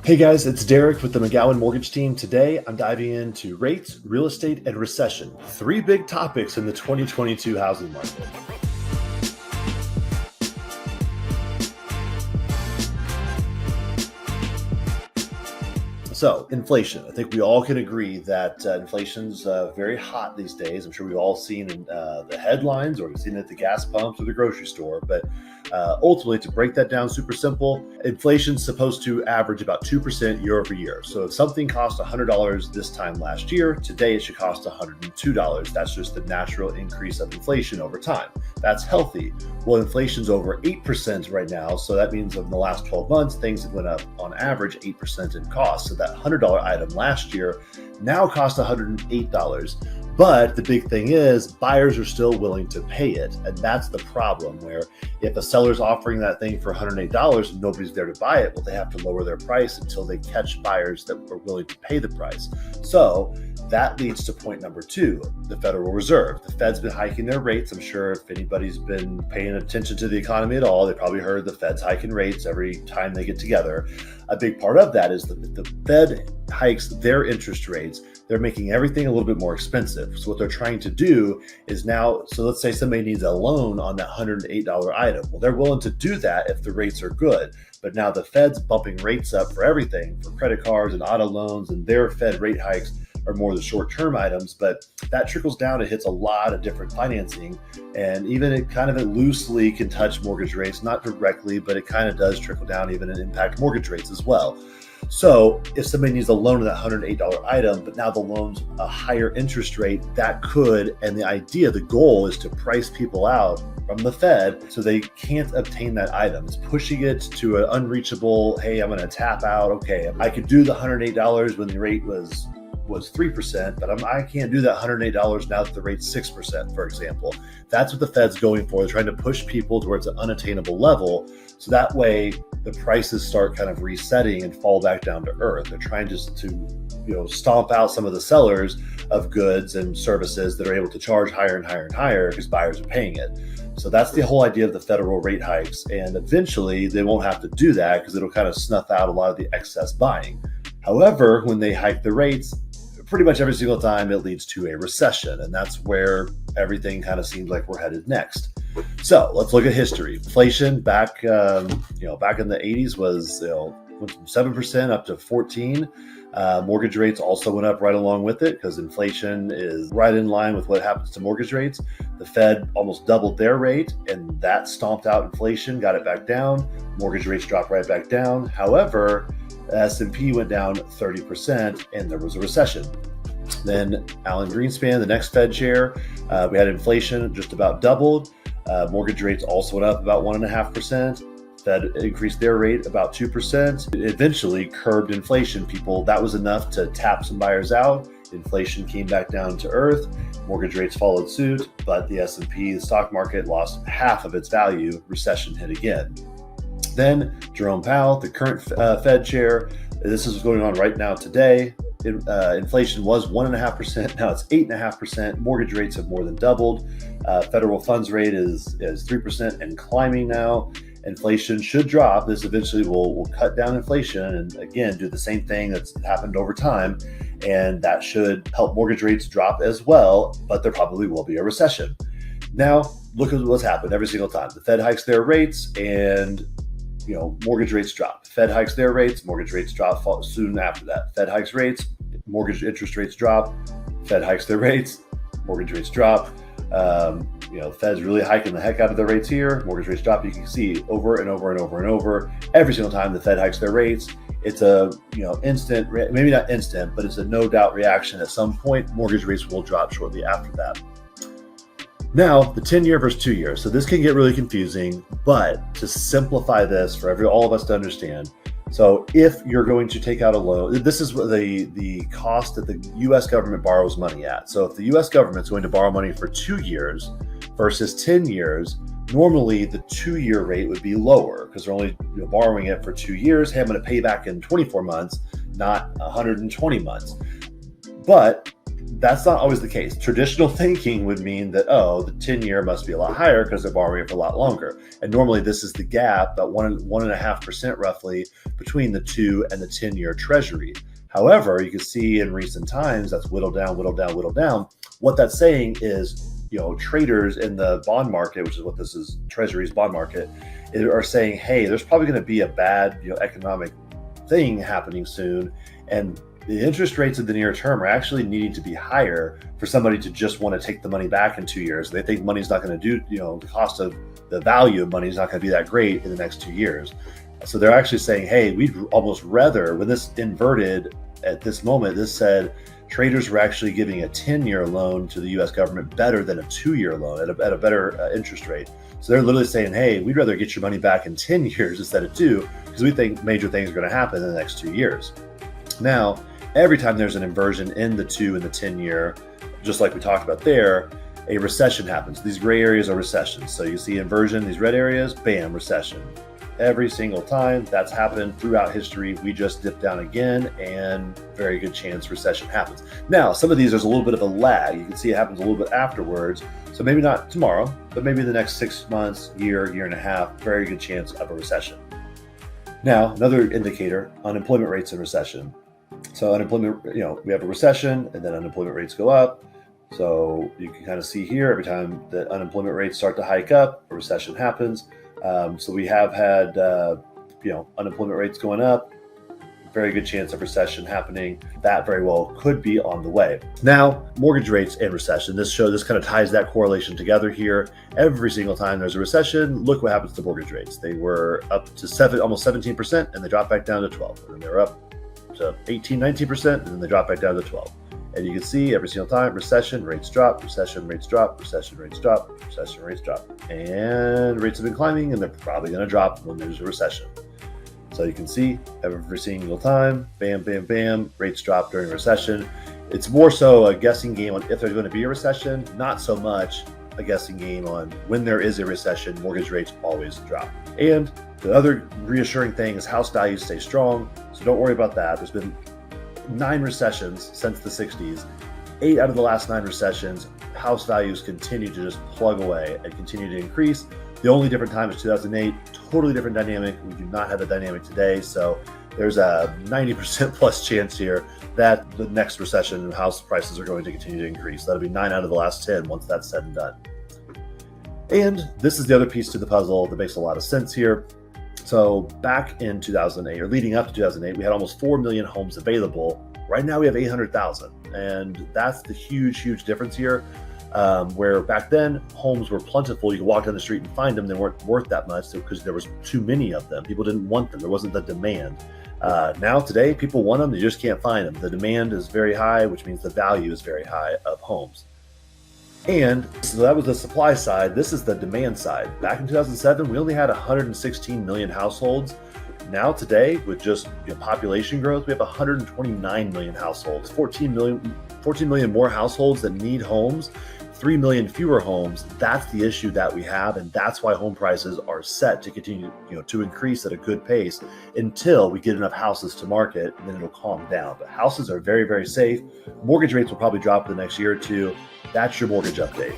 Hey guys, it's Derek with the McGowan mortgage team. Today, I'm diving into rates, real estate, and recession. Three big topics in the 2022 housing market. So, inflation. I think we all can agree that inflation's very hot these days. I'm sure we've all seen in the headlines, or we've seen it at the gas pumps or the grocery store. But ultimately, to break that down super simple, inflation's supposed to average about 2% year over year. So if something cost $100 this time last year, today it should cost $102. That's just the natural increase of inflation over time. That's healthy. Well, inflation's over 8% right now. So that means in the last 12 months, things have went up on average 8% in cost. So that $100 item last year now costs $108. But the big thing is buyers are still willing to pay it. And that's the problem, where if a seller's offering that thing for $108 and nobody's there to buy it, well, they have to lower their price until they catch buyers that are willing to pay the price. So that leads to point number two, the Federal Reserve. The Fed's been hiking their rates. I'm sure if anybody's been paying attention to the economy at all, they probably heard the Fed's hiking rates every time they get together. A big part of that is that the Fed hikes their interest rates. They're making everything a little bit more expensive. So what they're trying to do is now, so let's say somebody needs a loan on that $108 item. Well, they're willing to do that if the rates are good. But now the Fed's bumping rates up for everything, for credit cards and auto loans, and their Fed rate hikes are more the short-term items, but that trickles down. It hits a lot of different financing, and even it loosely can touch mortgage rates, not directly, but it kind of does trickle down even and impact mortgage rates as well. So if somebody needs a loan of that $108 item, but now the loan's a higher interest rate, that could, and the goal is to price people out from the Fed so they can't obtain that item. It's pushing it to an unreachable, hey, I'm going to tap out. Okay, I could do the $108 when the rate was 3%, but I can't do that $108 now that the rate's 6%, for example. That's what the Fed's going for. They're trying to push people towards an unattainable level. So that way the prices start kind of resetting and fall back down to earth. They're trying just to, stomp out some of the sellers of goods and services that are able to charge higher and higher and higher because buyers are paying it. So that's the whole idea of the federal rate hikes. And eventually they won't have to do that because it'll kind of snuff out a lot of the excess buying. However, when they hike the rates, pretty much every single time it leads to a recession, and that's where everything kind of seems like we're headed next. So let's look at history. Inflation back in the 80s was went from 7% up to 14%. Mortgage rates also went up right along with it because inflation is right in line with what happens to mortgage rates. The Fed almost doubled their rate, and that stomped out inflation, got it back down. Mortgage rates dropped right back down. However, S&P went down 30% and there was a recession. Then Alan Greenspan, the next Fed chair, we had inflation just about doubled. Mortgage rates also went up about 1.5%. Fed increased their rate about 2%. It eventually curbed inflation. That was enough to tap some buyers out. Inflation came back down to earth. Mortgage rates followed suit, but the S&P, the stock market, lost half of its value. Recession hit again. Then Jerome Powell, the current Fed chair, this is what's going on right now today. Inflation was 1.5%. Now it's 8.5%. Mortgage rates have more than doubled. Federal funds rate is 3% and climbing now. Inflation should drop. This eventually will cut down inflation and again do the same thing that's happened over time. And that should help mortgage rates drop as well, but there probably will be a recession. Now, look at what's happened every single time. The Fed hikes their rates and mortgage rates drop. Fed hikes their rates, mortgage rates drop soon after that. Fed hikes rates, mortgage interest rates drop. Fed hikes their rates, mortgage rates drop. The Fed's really hiking the heck out of their rates here. Mortgage rates drop. You can see over and over and over and over. Every single time the Fed hikes their rates, it's a instant, maybe not instant, but it's a no doubt reaction. At some point, mortgage rates will drop shortly after that. Now, the 10-year versus 2-year. So this can get really confusing, but to simplify this for all of us to understand. So if you're going to take out a loan, this is the cost that the U.S. government borrows money at. So if the U.S. government's going to borrow money for 2 years versus 10 years, normally the 2-year rate would be lower because they're only borrowing it for 2 years. Hey, I'm going to pay back in 24 months, not 120 months. But That's not always the case. Traditional thinking would mean that, oh, the 10-year must be a lot higher because they're borrowing for a lot longer. And normally this is the gap, about 1.5% roughly, between the 2 and the 10-year treasury. However, you can see in recent times that's whittled down, whittled down, whittled down. What that's saying is, traders in the bond market, which is what this is, Treasury's bond market, are saying, hey, there's probably going to be a bad, economic thing happening soon, and the interest rates in the near term are actually needing to be higher for somebody to just want to take the money back in 2 years. They think money's not going to do, the cost of the value of money is not going to be that great in the next 2 years. So they're actually saying, hey, we'd almost rather, when this inverted at this moment, this said traders were actually giving a 10-year loan to the U.S. government better than a 2-year loan at a better interest rate. So they're literally saying, hey, we'd rather get your money back in 10 years instead of 2, because we think major things are going to happen in the next 2 years. Now, every time there's an inversion in the 2 and the 10-year, just like we talked about there, a recession happens. These gray areas are recessions. So you see inversion, these red areas, bam, recession. Every single time that's happened throughout history, we just dip down again, and very good chance recession happens. Now, some of these, there's a little bit of a lag. You can see it happens a little bit afterwards. So maybe not tomorrow, but maybe the next 6 months, year and a half, very good chance of a recession. Now, another indicator, unemployment rates in recession. So unemployment, we have a recession and then unemployment rates go up. So you can kind of see here, every time the unemployment rates start to hike up, a recession happens. So we have had, unemployment rates going up, very good chance of recession happening. That very well could be on the way. Now, mortgage rates and recession. This kind of ties that correlation together here. Every single time there's a recession, look what happens to mortgage rates. They were up to almost 17%, and they dropped back down to 12. And they were up to 18, 19%, and then they drop back down to 12. And you can see every single time, recession, rates drop, recession, rates drop, recession, rates drop, recession, rates drop. And rates have been climbing, and they're probably going to drop when there's a recession. So you can see every single time, bam, bam, bam, rates drop during a recession. It's more so a guessing game on if there's going to be a recession, not so much a guessing game on when there is a recession, mortgage rates always drop. And the other reassuring thing is house values stay strong, so don't worry about that. There's been 9 recessions since the 60s. 8 out of the last 9 recessions, house values continue to just plug away and continue to increase. The only different time is 2008, totally different dynamic. We do not have a dynamic today, so there's a 90% plus chance here that the next recession house prices are going to continue to increase. That'll be 9 out of the last 10 once that's said and done. And this is the other piece to the puzzle that makes a lot of sense here. So back in 2008, or leading up to 2008, we had almost 4 million homes available. Right now we have 800,000. And that's the huge difference here. Where back then homes were plentiful. You could walk down the street and find them. They weren't worth that much because there was too many of them. People didn't want them. There wasn't the demand. Now today, people want them. They just can't find them. The demand is very high, which means the value is very high of homes. And so that was the supply side. This is the demand side. Back in 2007, we only had 116 million households. Now today, with just population growth, we have 129 million households, 14 million more households that need homes, 3 million fewer homes. That's the issue that we have, and that's why home prices are set to continue to increase at a good pace until we get enough houses to market, and then it'll calm down. But houses are very safe. Mortgage rates will probably drop in the next year or two. That's your mortgage update.